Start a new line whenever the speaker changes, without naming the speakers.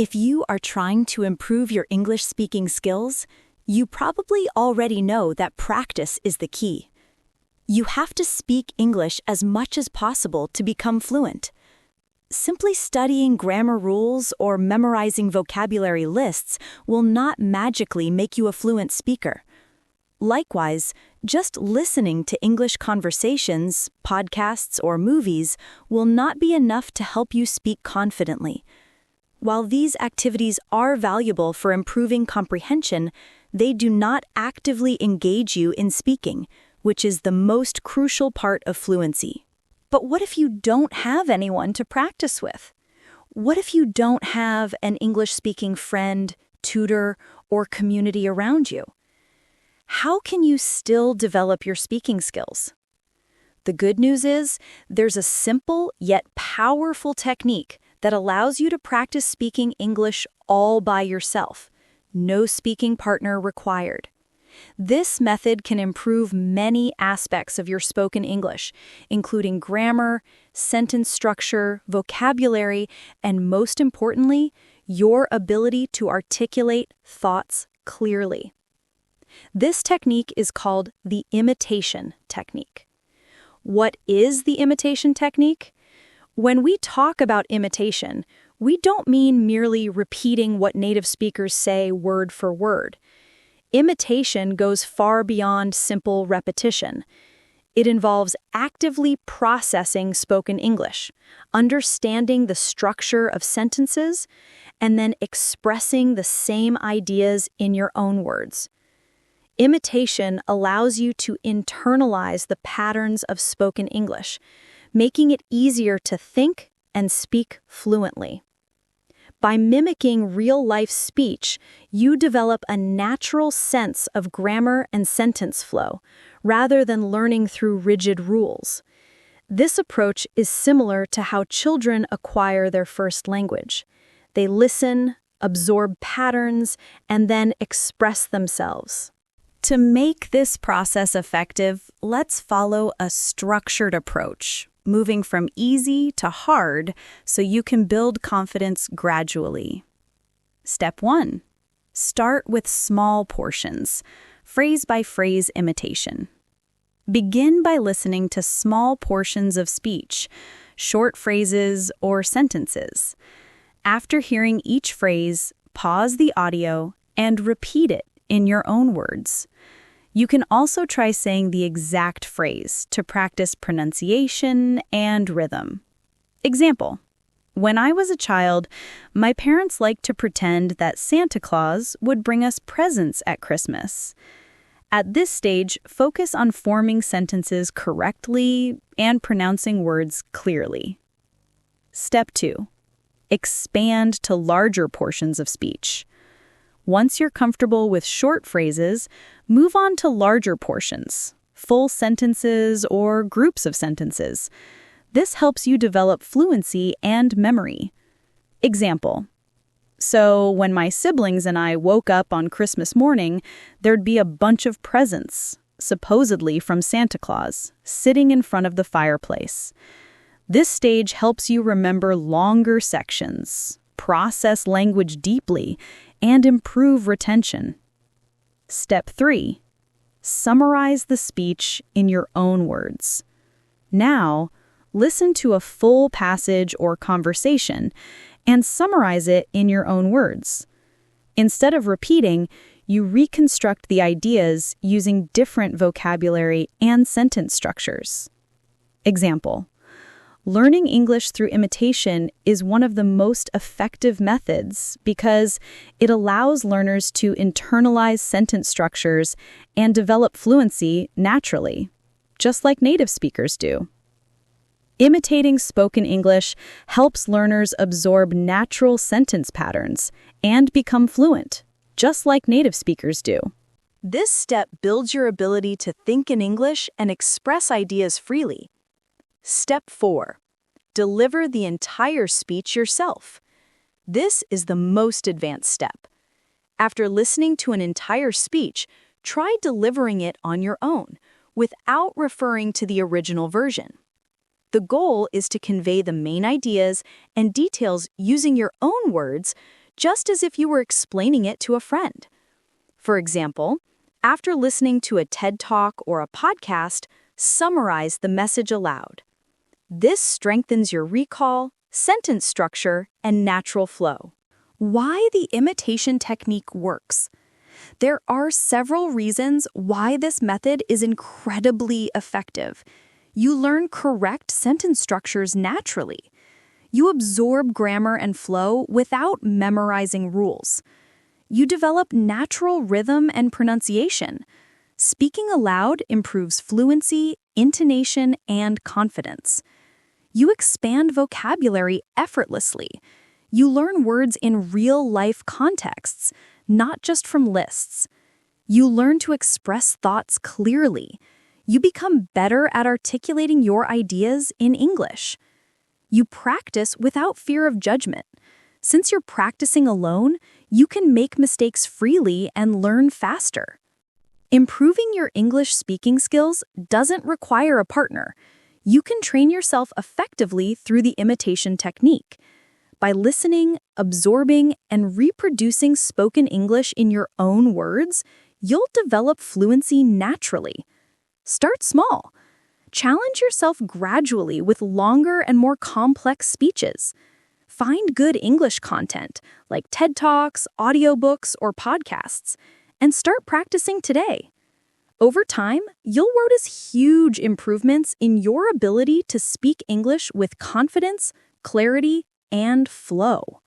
If you are trying to improve your English speaking skills, you probably already know that practice is the key. You have to speak English as much as possible to become fluent. Simply studying grammar rules or memorizing vocabulary lists will not magically make you a fluent speaker. Likewise, just listening to English conversations, podcasts, or movies will not be enough to help you speak confidently. While these activities are valuable for improving comprehension, they do not actively engage you in speaking, which is the most crucial part of fluency. But what if you don't have anyone to practice with? What if you don't have an English-speaking friend, tutor, or community around you? How can you still develop your speaking skills? The good news is, there's a simple yet powerful technique that allows you to practice speaking English all by yourself. No speaking partner required. This method can improve many aspects of your spoken English, including grammar, sentence structure, vocabulary, and most importantly, your ability to articulate thoughts clearly. This technique is called the imitation technique. What is the imitation technique? When we talk about imitation, we don't mean merely repeating what native speakers say word for word. Imitation goes far beyond simple repetition. It involves actively processing spoken English, understanding the structure of sentences, and then expressing the same ideas in your own words. Imitation allows you to internalize the patterns of spoken English, making it easier to think and speak fluently. By mimicking real-life speech, you develop a natural sense of grammar and sentence flow, rather than learning through rigid rules. This approach is similar to how children acquire their first language. They listen, absorb patterns, and then express themselves. To make this process effective, let's follow a structured approach, moving from easy to hard so you can build confidence gradually. Step 1. Start with small portions, phrase-by-phrase imitation. Begin by listening to small portions of speech, short phrases or sentences. After hearing each phrase, pause the audio and repeat it in your own words. You can also try saying the exact phrase to practice pronunciation and rhythm. Example: when I was a child, my parents liked to pretend that Santa Claus would bring us presents at Christmas. At this stage, focus on forming sentences correctly and pronouncing words clearly. Step 2. Expand to larger portions of speech. Once you're comfortable with short phrases, move on to larger portions, full sentences or groups of sentences. This helps you develop fluency and memory. Example: so when my siblings and I woke up on Christmas morning, there'd be a bunch of presents, supposedly from Santa Claus, sitting in front of the fireplace. This stage helps you remember longer sections, process language deeply, and improve retention. Step 3. Summarize the speech in your own words. Now, listen to a full passage or conversation and summarize it in your own words. Instead of repeating, you reconstruct the ideas using different vocabulary and sentence structures. Example: learning English through imitation is one of the most effective methods because it allows learners to internalize sentence structures and develop fluency naturally, just like native speakers do. Imitating spoken English helps learners absorb natural sentence patterns and become fluent, just like native speakers do. This step builds your ability to think in English and express ideas freely. Step 4. Deliver the entire speech yourself. This is the most advanced step. After listening to an entire speech, try delivering it on your own, without referring to the original version. The goal is to convey the main ideas and details using your own words, just as if you were explaining it to a friend. For example, after listening to a TED Talk or a podcast, summarize the message aloud. This strengthens your recall, sentence structure, and natural flow. Why the imitation technique works? There are several reasons why this method is incredibly effective. You learn correct sentence structures naturally. You absorb grammar and flow without memorizing rules. You develop natural rhythm and pronunciation. Speaking aloud improves fluency, intonation, and confidence. You expand vocabulary effortlessly. You learn words in real-life contexts, not just from lists. You learn to express thoughts clearly. You become better at articulating your ideas in English. You practice without fear of judgment. Since you're practicing alone, you can make mistakes freely and learn faster. Improving your English speaking skills doesn't require a partner. You can train yourself effectively through the imitation technique. By listening, absorbing, and reproducing spoken English in your own words, you'll develop fluency naturally. Start small. Challenge yourself gradually with longer and more complex speeches. Find good English content like TED Talks, audiobooks, or podcasts, and start practicing today. Over time, you'll notice huge improvements in your ability to speak English with confidence, clarity, and flow.